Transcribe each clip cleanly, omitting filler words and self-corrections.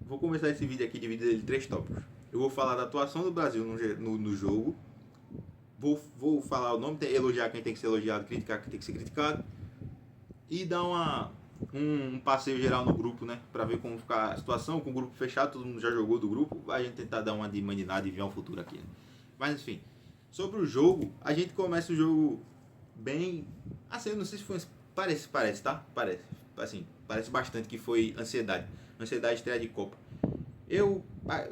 vou começar esse vídeo aqui dividido em 3 tópicos. Eu vou falar da atuação do Brasil no jogo. Vou falar o nome, elogiar quem tem que ser elogiado, criticar quem tem que ser criticado. E dar um passeio geral no grupo, né? Pra ver como ficar a situação. Com o grupo fechado, todo mundo já jogou do grupo. A gente tentar dar uma de maninada e ver um futuro aqui, né? Mas enfim, sobre o jogo, a gente começa o jogo bem. Assim, eu não sei se foi. Parece, tá? Parece. Assim, parece bastante que foi ansiedade. Ansiedade de estreia de Copa. Eu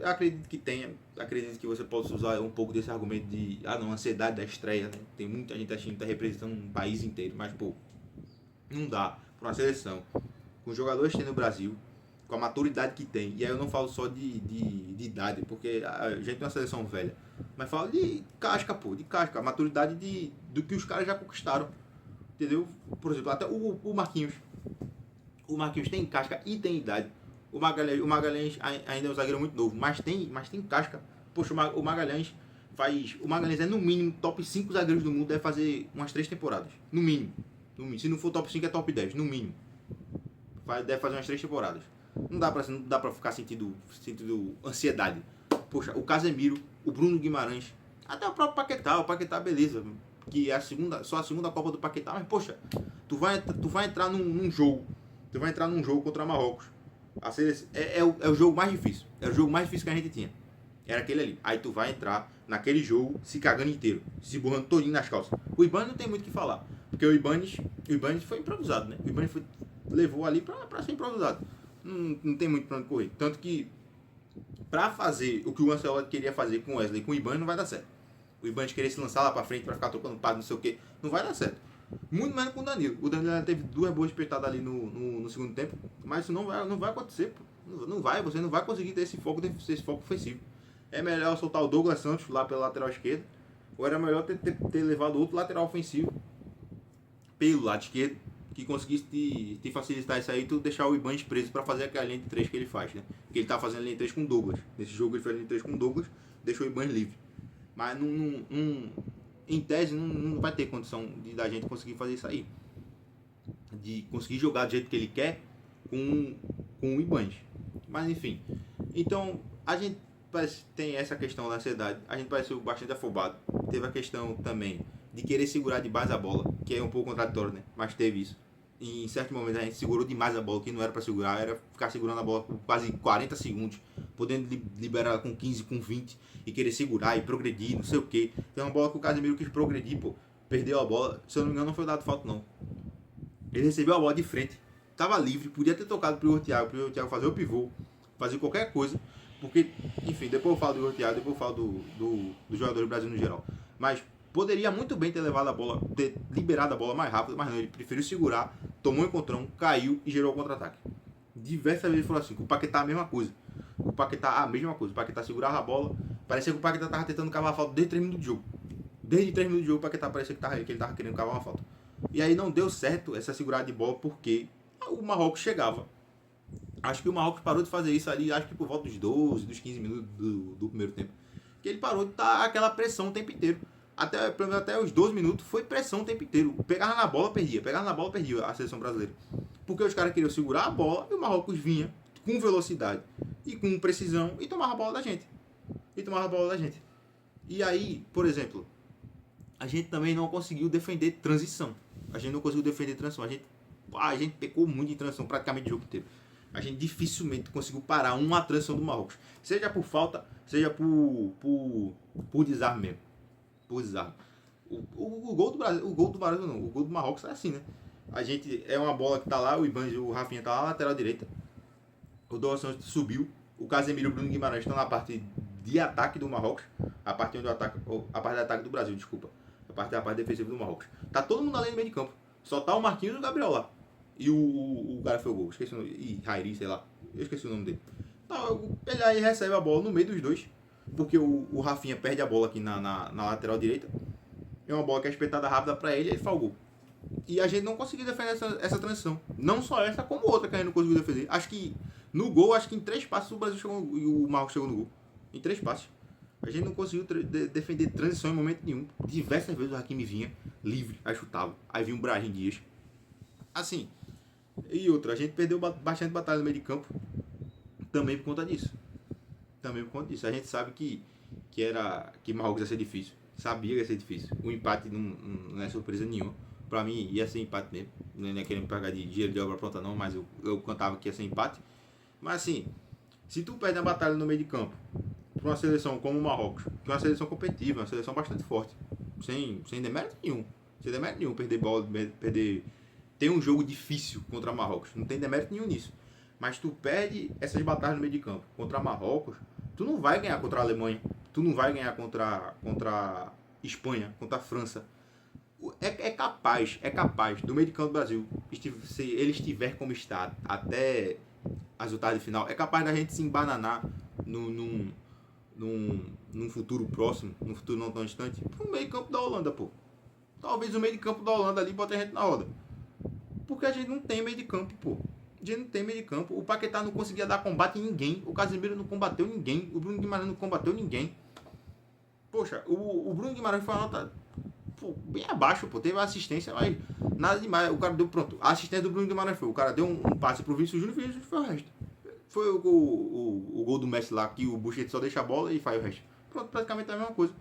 acredito que tenha. Acredito que você possa usar um pouco desse argumento de. Ah, não, ansiedade da estreia, né? Tem muita gente achando que tá representando um país inteiro. Mas, pô, não dá para uma seleção com os jogadores que tem no Brasil, com a maturidade que tem. E aí eu não falo só de idade, porque a gente é uma seleção velha. Mas falo de casca, pô, de casca. A maturidade do que os caras já conquistaram. Entendeu? Por exemplo, até o Marquinhos. O Marquinhos tem casca e tem idade. O Magalhães ainda é um zagueiro muito novo, mas tem casca. Poxa, o Magalhães faz. O Magalhães é no mínimo top 5 zagueiros do mundo, deve fazer umas 3 temporadas. No mínimo. No mínimo. Se não for top 5 é top 10, no mínimo. Deve fazer umas 3 temporadas. Não dá pra ficar sentindo ansiedade. Poxa, o Casemiro, o Bruno Guimarães, até o próprio Paquetá. O Paquetá, beleza. Que é só a segunda Copa do Paquetá, mas poxa, tu vai entrar num jogo. Tu vai entrar num jogo contra Marrocos. É o jogo mais difícil. Era o jogo mais difícil que a gente tinha. Era aquele ali. Aí tu vai entrar naquele jogo se cagando inteiro, se borrando todinho nas calças. O Ibanez não tem muito o que falar. Porque o Ibanez foi improvisado, né? O Ibanez levou ali pra ser improvisado. Não tem muito pra onde correr. Tanto que, pra fazer o que o Ancelotti queria fazer com o Wesley e com o Ibanez, não vai dar certo. O Ibanez querer se lançar lá pra frente pra ficar tocando passe, não sei o que, não vai dar certo. Muito menos com o Danilo. O Danilo teve 2 boas espetadas ali no segundo tempo, mas isso não vai acontecer, pô. Você não vai conseguir ter esse foco ofensivo. É melhor soltar o Douglas Santos lá pela lateral esquerda, ou era melhor ter levado outro lateral ofensivo pelo lado esquerdo, que conseguisse te facilitar isso aí e tu deixar o Ibanez preso para fazer aquela linha de 3 que ele faz, né? Que ele tá fazendo a linha de 3 com o Douglas. Nesse jogo ele fez a linha de 3 com o Douglas, deixou o Ibanez livre. Mas em tese não vai ter condição da gente conseguir fazer isso aí. De conseguir jogar do jeito que ele quer com o Ibanez. Mas enfim. Então a gente tem essa questão da ansiedade. A gente pareceu bastante afobado. Teve a questão também de querer segurar demais a bola, que é um pouco contraditório, né? Mas teve isso. E em certo momento a gente segurou demais a bola, que não era para segurar, era ficar segurando a bola por quase 40 segundos, podendo liberar com 15, com 20 e querer segurar e progredir, não sei o que. Tem uma bola que o Casemiro quis progredir, pô, perdeu a bola, se eu não me engano não foi dado falta não. Ele recebeu a bola de frente, tava livre, podia ter tocado pro Thiago fazer o pivô, fazer qualquer coisa, porque, enfim, depois eu falo do Thiago, depois eu falo do jogador do Brasil no geral. Mas poderia muito bem ter levado a bola, ter liberado a bola mais rápido, mas não, ele preferiu segurar, tomou um encontrão, caiu e gerou o contra-ataque. Diversas vezes ele falou assim, com o Paquetá a mesma coisa. O Paquetá o Paquetá segurava a bola, parecia que o Paquetá tava tentando cavar a falta desde 3 minutos de jogo. Desde 3 minutos de jogo o Paquetá parecia que ele tava querendo cavar uma falta. E aí não deu certo essa segurada de bola porque o Marrocos chegava. Acho que o Marrocos parou de fazer isso ali, acho que por volta dos 12, dos 15 minutos do primeiro tempo. Que ele parou de estar aquela pressão o tempo inteiro. Até os 12 minutos foi pressão o tempo inteiro. Pegava na bola, perdia a seleção brasileira. Porque os caras queriam segurar a bola e o Marrocos vinha com velocidade e com precisão e tomava a bola da gente. E aí, por exemplo, a gente também não conseguiu defender transição. A gente pecou muito em transição praticamente o jogo inteiro. A gente dificilmente conseguiu parar uma transição do Marrocos. Seja por falta, seja por desarme mesmo. Por desarme. O gol do Brasil, o gol do Marrocos é assim, né? A gente é uma bola que tá lá, o Ibanez, o Rafinha tá lá na lateral direita. O Douglas Santos subiu. O Casemiro e o Bruno Guimarães estão na parte de ataque do Marrocos. A parte de ataque do Brasil, desculpa. A parte defensiva do Marrocos. Tá todo mundo além do meio de campo. Só tá o Marquinhos e o Gabriel lá. E o cara foi o gol. Esqueci o nome. E Rairi, sei lá. Eu esqueci o nome dele. Então, ele aí recebe a bola no meio dos dois. Porque o Rafinha perde a bola aqui na lateral direita. É uma bola que é espetada rápida pra ele e ele faz o gol. E a gente não conseguiu defender essa transição. Não só essa, como outra que a gente não conseguiu defender. Acho que no gol, em 3 passos o Brasil chegou e o Marcos chegou no gol. Em 3 passos. A gente não conseguiu defender transição em momento nenhum. Diversas vezes o Hakimi vinha livre, aí chutava. Aí vinha o Brahim Dias. Assim. E outra, a gente perdeu bastante batalha no meio de campo. Também por conta disso. Também por conta disso. A gente sabe que Marrocos ia ser difícil. Sabia que ia ser difícil. O empate não é surpresa nenhuma. Pra mim ia ser empate mesmo. Não é querendo pagar de dinheiro de obra pronta não, mas eu cantava que ia ser empate. Mas assim, se tu perde a batalha no meio de campo pra uma seleção como o Marrocos, que é uma seleção competitiva, uma seleção bastante forte, sem demérito nenhum. Sem demérito nenhum, perder bola, perder. Tem um jogo difícil contra Marrocos, não tem demérito nenhum nisso. Mas tu perde essas batalhas no meio de campo contra Marrocos, tu não vai ganhar contra a Alemanha, tu não vai ganhar contra a Espanha, contra a França. É capaz do meio de campo do Brasil, se ele estiver como está até as oitavas de final, é capaz da gente se embananar num futuro próximo, num futuro não tão distante, pro meio de campo da Holanda, pô. Talvez o meio de campo da Holanda ali bote a gente na roda. Porque a gente não tem meio de campo, pô. A gente não tem meio de campo. O Paquetá não conseguia dar combate em ninguém. O Casemiro não combateu ninguém. O Bruno Guimarães não combateu ninguém. Poxa, o Bruno Guimarães foi uma nota bem abaixo, pô. Teve assistência, mas nada demais. O cara deu, pronto. A assistência do Bruno Guimarães foi. O cara deu um passe pro Vinícius Júnior e o Vinícius foi o resto. Foi o gol do Messi lá, que o Busquets só deixa a bola e faz o resto. Pronto, praticamente a mesma coisa.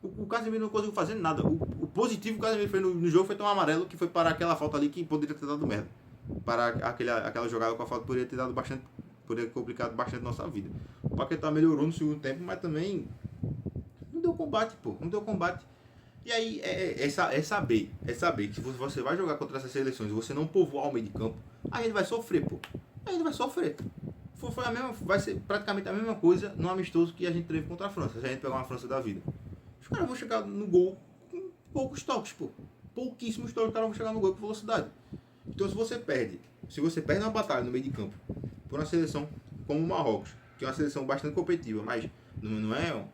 O Casemiro não conseguiu fazer nada. O positivo que o Casemiro fez no jogo foi tomar amarelo, que foi parar aquela falta ali que poderia ter dado merda. Parar aquela jogada com a falta poderia ter dado bastante. Poderia ter complicado bastante a nossa vida. O Paquetá melhorou no segundo tempo, mas também não deu combate, pô. Não deu combate. E aí é saber que se você vai jogar contra essas seleções e você não povoar o meio de campo, a gente vai sofrer, pô. A gente vai sofrer. Vai ser praticamente a mesma coisa no amistoso que a gente teve contra a França. Se a gente pegar uma França da vida. Os caras vão chegar no gol com poucos toques, pô. Pouquíssimos toques, os caras vão chegar no gol com velocidade. Então se você perde uma batalha no meio de campo por uma seleção como o Marrocos, que é uma seleção bastante competitiva, mas não é...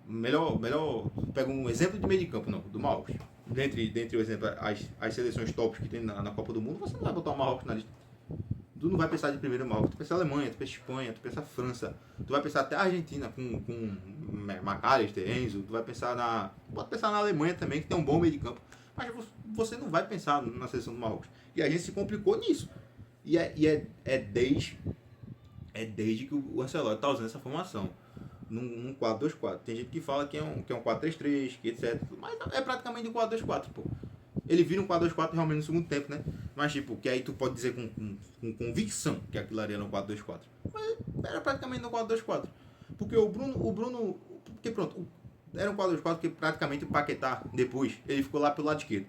Melhor pega um exemplo de meio de campo, não, do Marrocos. Dentre o exemplo, as seleções tops que tem na Copa do Mundo, você não vai botar o Marrocos na lista. Tu não vai pensar de primeiro Marrocos, tu pensa Alemanha, tu pensa Espanha, tu pensa França, tu vai pensar até a Argentina com McAllister, Enzo, tu vai pensar pode pensar na Alemanha também, que tem um bom meio de campo, mas você não vai pensar na seleção do Marrocos. E a gente se complicou nisso. E é desde que o Ancelotti tá usando essa formação. Num 4-2-4. Tem gente que fala que é um 4-3-3, que etc. Mas é praticamente um 4-2-4, pô. Ele vira um 4-2-4 realmente no segundo tempo, né? Mas, tipo, que aí tu pode dizer com convicção que aquilo ali era um 4-2-4. Mas era praticamente um 4-2-4. Porque o Bruno... Porque, pronto, era um 4-2-4 porque praticamente o Paquetá, depois, ele ficou lá pelo lado esquerdo.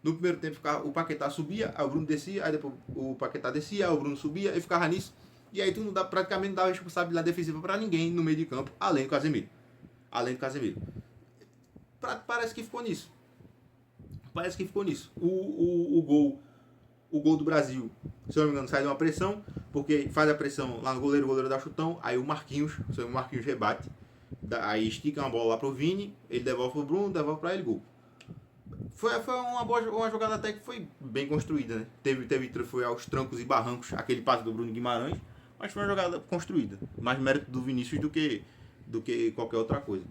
No primeiro tempo, o Paquetá subia, aí o Bruno descia, aí depois o Paquetá descia, aí o Bruno subia, e ficava nisso. E aí tu praticamente não dava responsabilidade defensiva pra ninguém no meio de campo, além do Casemiro. Parece que ficou nisso. O gol do Brasil, se eu não me engano, sai de uma pressão, porque faz a pressão lá no goleiro, o goleiro dá chutão, aí o Marquinhos rebate, aí estica uma bola lá pro Vini, ele devolve pro Bruno, devolve pra ele, gol. Foi uma jogada até que foi bem construída, né? Foi aos trancos e barrancos, aquele passe do Bruno Guimarães, mas foi uma jogada construída. Mais mérito do Vinícius do que qualquer outra coisa.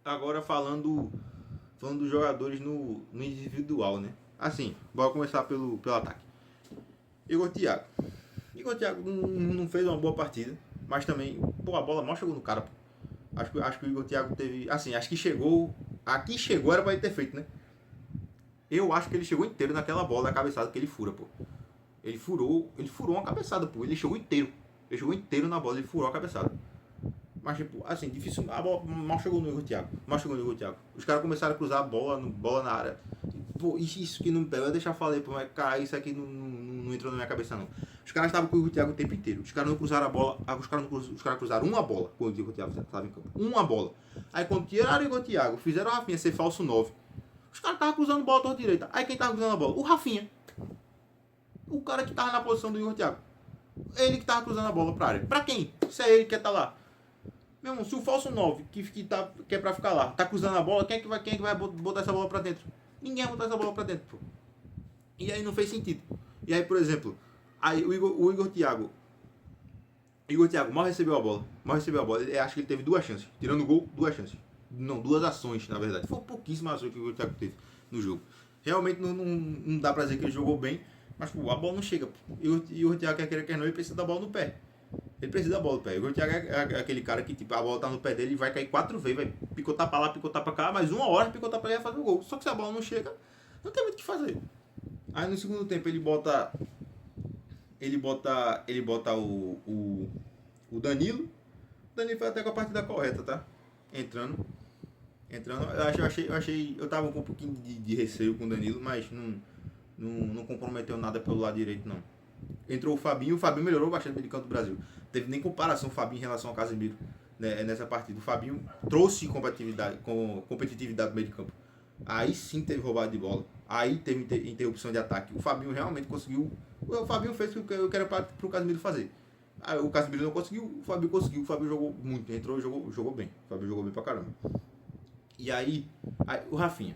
Agora falando dos jogadores no individual, né? Assim, bora começar pelo ataque. Igor Thiago não fez uma boa partida, mas também, a bola mal chegou no cara, pô. Acho que o Igor Thiago teve... Assim, acho que chegou... Aqui chegou, era pra ele ter feito, né? Eu acho que ele chegou inteiro naquela bola da cabeçada que ele fura, pô. Ele furou uma cabeçada, pô. Ele chegou inteiro na bola, ele furou a cabeçada. Mas, tipo, assim, difícil... A bola mal chegou no Igor Thiago. Os caras começaram a cruzar a bola na área. Pô, isso que não me pega. Deixa eu falar, pô, mas, cara, isso aqui não entrou na minha cabeça, não. Os caras estavam com o Igor Thiago o tempo inteiro. Os caras não cruzaram a bola. Os caras cruzaram uma bola quando o Igor Thiago estava em campo. Uma bola. Aí quando tiraram o Igor Thiago, fizeram o Rafinha ser falso 9. Os caras estavam cruzando bola torta direita. Aí quem estava cruzando a bola? O Rafinha. O cara que estava na posição do Igor Thiago. Ele que estava cruzando a bola pra área. Pra quem? Se é ele que quer estar lá. Meu irmão, se o falso 9 que é pra ficar lá, tá cruzando a bola, quem é que vai botar essa bola pra dentro? Ninguém vai botar essa bola pra dentro, pô. E aí não fez sentido. E aí, por exemplo, o Igor Thiago mal recebeu a bola. Eu acho que ele teve 2 chances. Tirando o gol, 2 chances. Não, 2 ações, na verdade. Foi pouquíssimas ações que o Igor Thiago teve no jogo. Realmente não dá pra dizer que ele jogou bem, Mas, pô, a bola não chega. Pô. E o Thiago, quer não, ele precisa da bola no pé. Ele precisa da bola no pé. O Thiago é aquele cara que, tipo, a bola tá no pé dele e vai cair 4 vezes, vai picotar pra lá, picotar pra cá, mas uma hora picotar pra lá e vai fazer o gol. Só que se a bola não chega, não tem muito o que fazer. Aí no segundo tempo ele bota. Ele bota o Danilo. O Danilo foi até com a partida correta, tá? Entrando. Eu tava com um pouquinho de receio com o Danilo, mas não comprometeu nada pelo lado direito, não. Entrou o Fabinho melhorou bastante o meio de campo do Brasil. Não teve nem comparação o Fabinho em relação ao Casemiro, né, nessa partida. O Fabinho trouxe competitividade no meio de campo. Aí sim teve roubado de bola. Aí teve interrupção de ataque. O Fabinho realmente conseguiu. O Fabinho fez o que eu quero para o Casemiro fazer. Aí o Casemiro não conseguiu, o Fabinho conseguiu. O Fabinho jogou muito, entrou e jogou bem. O Fabinho jogou bem pra caramba. E aí o Rafinha.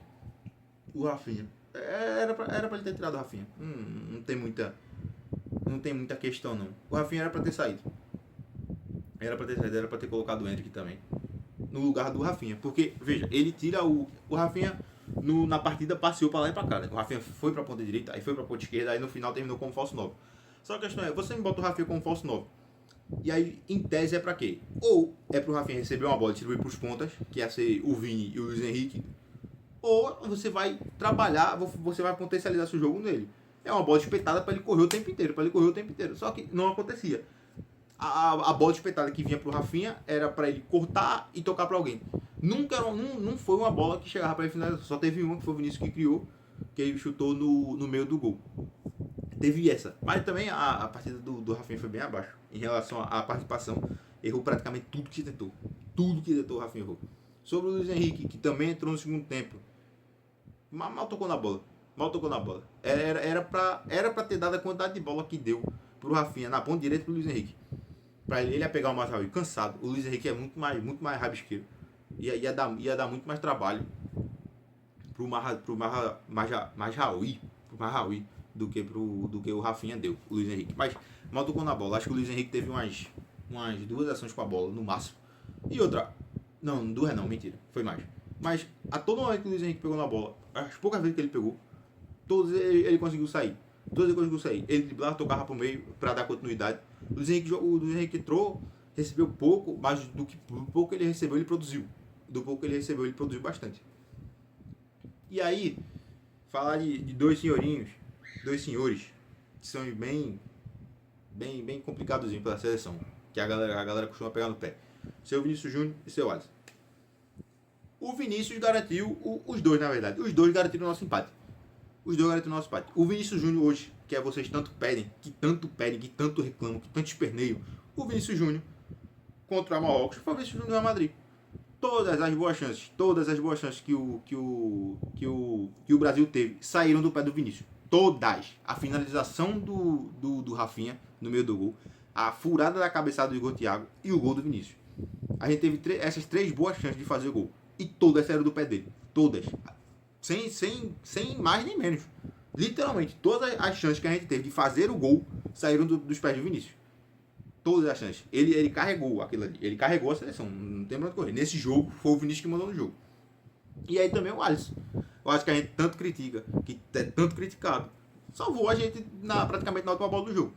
Era pra ele ter tirado o Rafinha. Não tem muita questão, não. O Rafinha era pra ter saído. Era pra ter colocado o Hendrick também. No lugar do Rafinha. Porque, veja, ele tira o Rafinha na partida passeou pra lá e pra cá. Né? O Rafinha foi pra ponta direita, aí foi pra ponta esquerda, aí no final terminou como falso 9. Só a questão é, você me bota o Rafinha como falso 9. E aí, em tese, é pra quê? Ou é pro Rafinha receber uma bola e distribuir pros pontas, que ia ser o Vini e o Luiz Henrique. Ou você vai trabalhar, você vai potencializar seu jogo nele. É uma bola espetada pra ele correr o tempo inteiro, Só que não acontecia. A bola espetada que vinha pro Rafinha era pra ele cortar e tocar pra alguém. Não foi uma bola que chegava pra ele finalizar. Só teve uma que foi o Vinícius que criou, que ele chutou no meio do gol. Teve essa. Mas também a partida do Rafinha foi bem abaixo. Em relação à participação, errou praticamente tudo que tentou. Tudo que tentou o Rafinha errou. Sobre o Luiz Henrique, que também entrou no segundo tempo. Mal tocou na bola. Era pra ter dado a quantidade de bola que deu pro Rafinha na ponta direita pro Luiz Henrique. Pra ele ia pegar o Mazraoui cansado. O Luiz Henrique é muito mais rabisqueiro. Ia dar muito mais trabalho pro Mazraoui do que o Rafinha deu, o Luiz Henrique. Mas mal tocou na bola. Acho que o Luiz Henrique teve umas 2 ações com a bola, no máximo. E outra. Não, 2 não, mentira. Foi mais. Mas a todo momento que o Luiz Henrique pegou na bola, as poucas vezes que ele pegou, todos ele conseguiu sair. Ele driblava, tocava pro meio para dar continuidade. O Luiz Henrique entrou, recebeu pouco, mas do pouco que ele recebeu, ele produziu. Do pouco que ele recebeu, ele produziu bastante. E aí, falar de dois senhores, que são bem complicadozinhos pela seleção, que a galera costuma pegar no pé. Seu Vinícius Júnior e seu Alisson. O Vinícius garantiu, os dois na verdade, os dois garantiram o nosso empate. O Vinícius Júnior hoje, que é vocês tanto pedem, que tanto reclamam, que tanto esperneiam, o Vinícius Júnior contra o Marrocos foi o Vinícius Júnior do Real Madrid. Todas as boas chances que o Brasil teve saíram do pé do Vinícius. Todas. A finalização do Rafinha no meio do gol, a furada da cabeçada do Igor Thiago e o gol do Vinícius. A gente teve essas 3 boas chances de fazer o gol. E todas saíram do pé dele. Todas. Sem mais nem menos. Literalmente, todas as chances que a gente teve de fazer o gol saíram dos pés do Vinícius. Todas as chances. Ele carregou aquilo ali. Ele carregou a seleção. Não tem pra onde correr. Nesse jogo, foi o Vinícius que mandou no jogo. E aí também o Alisson. Eu acho que a gente tanto critica, que é tanto criticado, salvou a gente praticamente na última bola do jogo.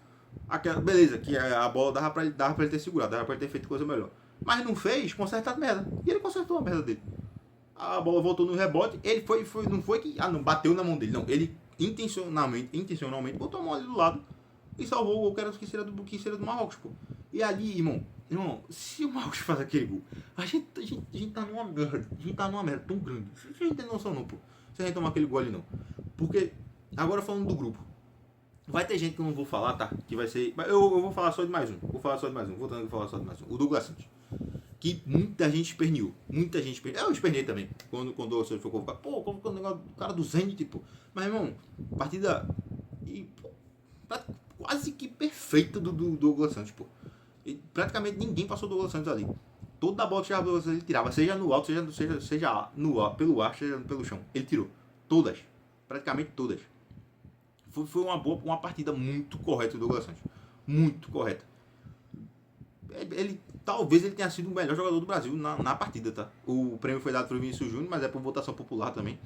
Beleza, que a bola dava pra ele ter segurado, dava pra ele ter feito coisa melhor. Mas não fez, conserta a merda. E ele consertou a merda dele. A bola voltou no rebote, ele não foi que não bateu na mão dele, não. Ele intencionalmente botou a mão ali do lado e salvou o gol que seria do Marrocos, pô. E ali, irmão, se o Marcos faz aquele gol, a gente tá numa merda. A gente tá numa merda tão grande. A gente tem noção não, pô. Se a gente tomar aquele gol ali não. Porque, agora falando do grupo, vai ter gente que eu não vou falar, tá? Que vai ser. Eu vou falar só de mais um. Voltando a falar só de mais um. O Douglas Santos. Que muita gente esperneou. Eu espernei também. Quando o Douglas Santos foi convocado. Pô, convocando o negócio do cara do Zenit, pô. Mas, irmão, partida. Quase que perfeita do Douglas Santos, pô. E praticamente ninguém passou do Douglas Santos ali. Toda a bola que chegava do Douglas Santos ele tirava, seja no alto, seja no ar, pelo ar, seja pelo chão. Ele tirou. Todas. Praticamente todas. Foi uma partida muito correta do Douglas Santos. Muito correta. Talvez ele tenha sido o melhor jogador do Brasil na partida, tá? O prêmio foi dado para o Vinícius Júnior, mas é por votação popular também.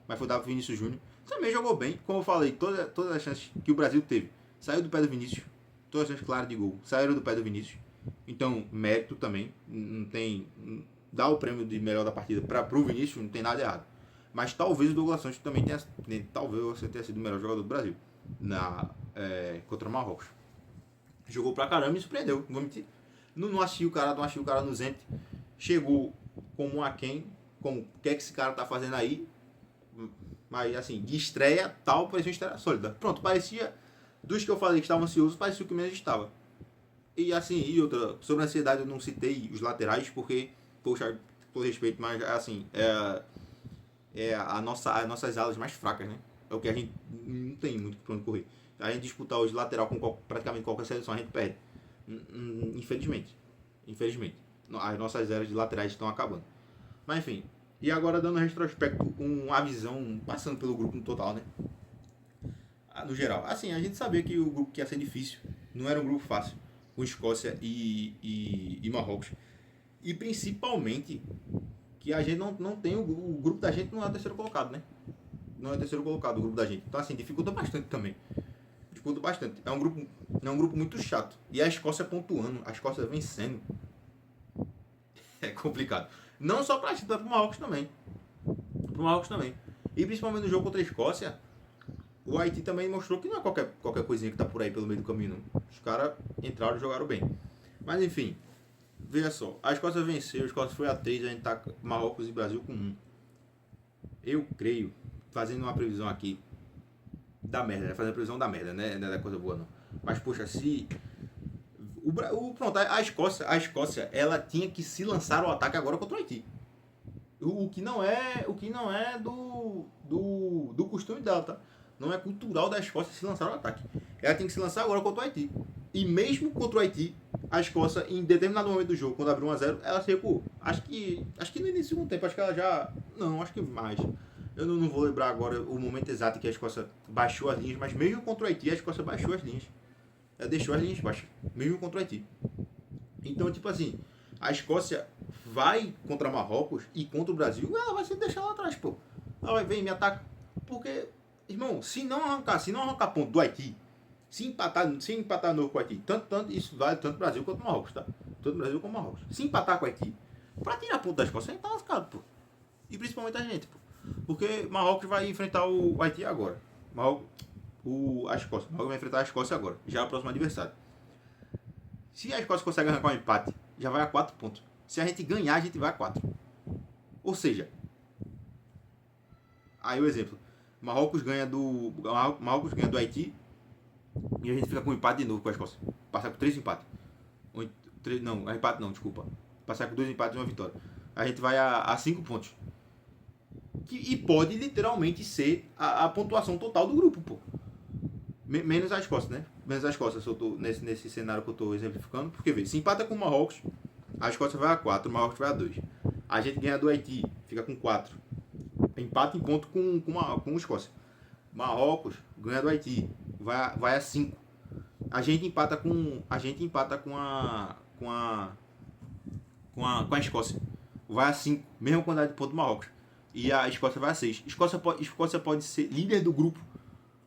mas foi dado pro Vinícius Júnior. Também jogou bem, como eu falei, todas as chances que o Brasil teve. Saiu do pé do Vinícius, todas as chances claras de gol saíram do pé do Vinícius. Então, mérito também, não tem... Dá o prêmio de melhor da partida pro Vinícius, não tem nada errado. Mas talvez o Douglas Santos também tenha sido o melhor jogador do Brasil contra o Marrocos. Jogou pra caramba e me surpreendeu. Não achei o cara no Zenit. Chegou como aquém, como o que é que esse cara tá fazendo aí. Mas assim, de estreia tal, parecia uma estreia sólida. Pronto, parecia, dos que eu falei que estavam ansiosos, parecia o que menos estava. E assim, e sobre a ansiedade eu não citei os laterais, porque, poxa, por respeito, mas assim, as nossas alas mais fracas, né? É o que a gente não tem muito pra onde correr. A gente disputar os lateral com praticamente qualquer seleção, a gente perde. Infelizmente. As nossas eras de laterais estão acabando. Mas enfim. E agora dando um retrospecto, uma visão, passando pelo grupo no total, né? No geral. Assim, a gente sabia que o grupo que ia ser difícil. Não era um grupo fácil. Com Escócia e Marrocos. E principalmente que a gente não tem o grupo da gente não é o terceiro colocado, né? Não é o terceiro colocado o grupo da gente. Então assim, dificulta bastante também. Dificulta bastante. É um grupo muito chato. E a Escócia pontuando, a Escócia vencendo. É complicado. Não só pra gente, mas pro Marrocos também. E principalmente no jogo contra a Escócia, o Haiti também mostrou que não é qualquer coisinha que tá por aí pelo meio do caminho, não. Os caras entraram e jogaram bem. Mas enfim, veja só. A Escócia venceu, a Escócia foi a 3, a gente tá Marrocos e Brasil com 1. Eu creio, fazendo uma previsão aqui, da merda, né? Fazendo a previsão da merda, né? Não é da coisa boa, não. Mas, poxa, se... Pronto, a Escócia, ela tinha que se lançar ao ataque agora contra o Haiti. O que não é do costume dela, tá? Não é cultural da Escócia se lançar ao ataque. Ela tem que se lançar agora contra o Haiti. E mesmo contra o Haiti, a Escócia, em determinado momento do jogo, quando abriu 1-0, ela se recuou. Acho que no início do segundo tempo, acho que ela já... Não, acho que mais. Eu não vou lembrar agora o momento exato que a Escócia baixou as linhas, mas mesmo contra o Haiti, a Escócia baixou as linhas. Ela deixou as linhas baixas, mesmo contra o Haiti. Então, tipo assim, a Escócia vai contra Marrocos e contra o Brasil, ela vai se deixar lá atrás, pô. Ela vai vir e me ataca. Porque, irmão, se não arrancar ponto do Haiti, se empatar novo com o Haiti, tanto isso vale tanto Brasil quanto Marrocos, tá? Tanto Brasil como Marrocos. Se empatar com o Haiti, pra tirar ponto da Escócia, a gente tá lascado, pô. E principalmente a gente, pô. Porque Marrocos vai enfrentar o Haiti agora. A Escócia. Marrocos vai enfrentar a Escócia agora. Já é o próximo adversário. Se a Escócia consegue arrancar um empate, já vai a 4 pontos. Se a gente ganhar, a gente vai a 4. Ou seja, aí o exemplo. Marrocos ganha do Haiti e a gente fica com um empate de novo com a Escócia. Passar com 3 empates. Empate não, desculpa. Passar com 2 empates e uma vitória. A gente vai a 5 pontos. E pode literalmente ser a pontuação total do grupo, pô. Menos a Escócia, né? Menos a Escócia, se eu tô nesse cenário que eu estou exemplificando. Porque, vê, se empata com o Marrocos, a Escócia vai a 4, o Marrocos vai a 2. A gente ganha do Haiti, fica com 4. Empata em ponto com o Escócia. Marrocos ganha do Haiti, vai a 5. A gente empata com a Escócia. Vai a 5, mesma quantidade de pontos do Marrocos. E a Escócia vai a 6. Escócia pode ser líder do grupo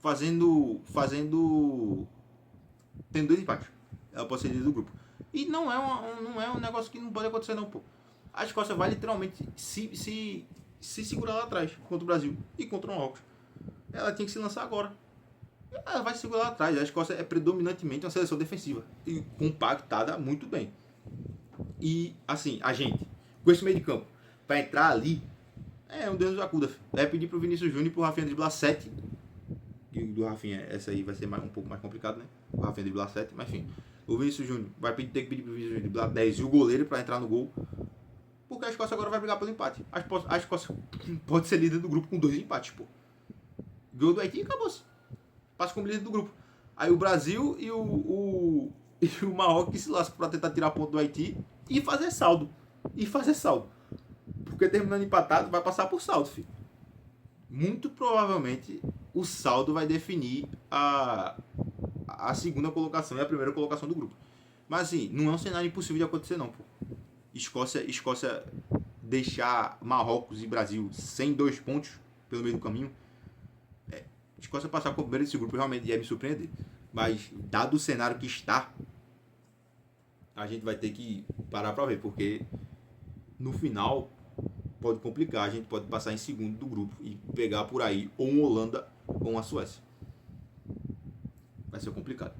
tendo 2 empates. Ela pode ser líder do grupo. E não é um negócio que não pode acontecer não, pô. A Escócia vai literalmente se segurar lá atrás contra o Brasil e contra o Marrocos. Ela tem que se lançar agora. Ela vai se segurar lá atrás. A Escócia é predominantemente uma seleção defensiva e compactada muito bem. E assim, a gente, com esse meio de campo, para entrar ali, é um Deus nos acuda. É pedir pro Vinícius Júnior e pro Rafinha driblar 7. E do Rafinha, essa aí vai ser um pouco mais complicado, né? O Rafinha driblar 7, mas enfim. O Vinícius Júnior vai ter que pedir pro Vinícius Júnior driblar 10 e o goleiro para entrar no gol. Porque a Escócia agora vai brigar pelo empate. A Escócia pode ser líder do grupo com 2 empates, pô. Ganhou do Haiti e acabou-se. Passa como líder do grupo. Aí o Brasil e o Marrocos que se lascam para tentar tirar ponto do Haiti e fazer saldo. Porque terminando empatado vai passar por saldo, filho. Muito provavelmente o saldo vai definir a segunda colocação e a primeira colocação do grupo. Mas assim, não é um cenário impossível de acontecer não, pô. Escócia deixar Marrocos e Brasil sem 2 pontos pelo meio do caminho, a Escócia passar como primeiro desse grupo realmente ia me surpreender. Mas, dado o cenário que está, a gente vai ter que parar para ver, porque no final pode complicar, a gente pode passar em segundo do grupo e pegar por aí ou uma Holanda ou uma Suécia. Vai ser complicado.